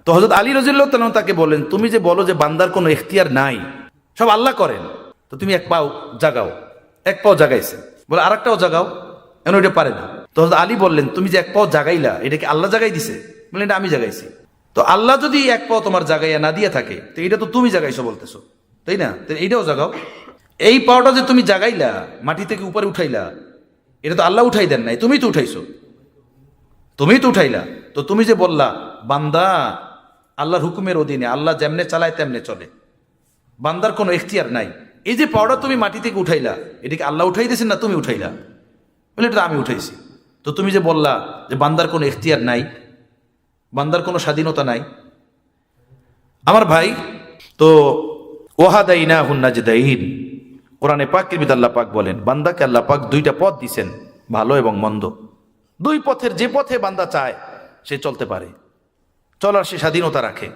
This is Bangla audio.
তো হযরত আলী রাদিয়াল্লাহু তাআলা তাকে বলেন, তুমি যে বলো যে বান্দার কোনো ইখতিয়ার নাই, সব আল্লাহ করেন, তো তুমি এক পাও জাগাও। এক পাও জাগাইছে, বলে আরেকটাও জাগাও, এখন ওইটা পারে না। তো হযরত আলী বললেন, তুমি যে এক পাও জাগাইলা, এটা কি আল্লাহ জাগাই দিছে? বললেন, এটা আমি জাগাইছি। তো আল্লাহ যদি এক পাও তোমার জাগাইয়া না দিয়ে থাকে, তো এটা তো তুমি জাগাইছো বলতেছো, তাই না? তো এইটাও জাগাও। এই পাওটা যে তুমি জাগাইলা, মাটি থেকে উপরে উঠাইলা, এটা তো আল্লাহ উঠাই দেন নাই, তুমিই তো উঠাইছো, তুমিই তো উঠাইলা। তো তুমি যে বললা বান্দা আল্লাহর হুকুমের অধীনে, আল্লাহ যেমনে চালায় তেমনে চলে, বান্দার কোনো ইখতিয়ার নাই, এই যে পাওটা তুমি মাটি থেকে উঠাইলা, এটাকে আল্লাহ উঠাই দিয়েছেন না তুমি উঠাইলা? বলে এটা আমি উঠাইছি। তো তুমি যে বললা যে বান্দার কোনো ইখতিয়ার নাই, বান্দার কোনো স্বাধীনতা নাই, আমার ভাই, তো ওয়াহাদাইনা হুন্নাজদাইন, কোরআনে পাকের ভিতর আল্লাহ পাক বলেন, বান্দাকে আল্লাহ পাক দুইটা পথ দিছেন, ভালো এবং মন্দ। দুই পথের যে পথে বান্দা চায় সে চলতে পারে, চলার সে স্বাধীনতা রাখে।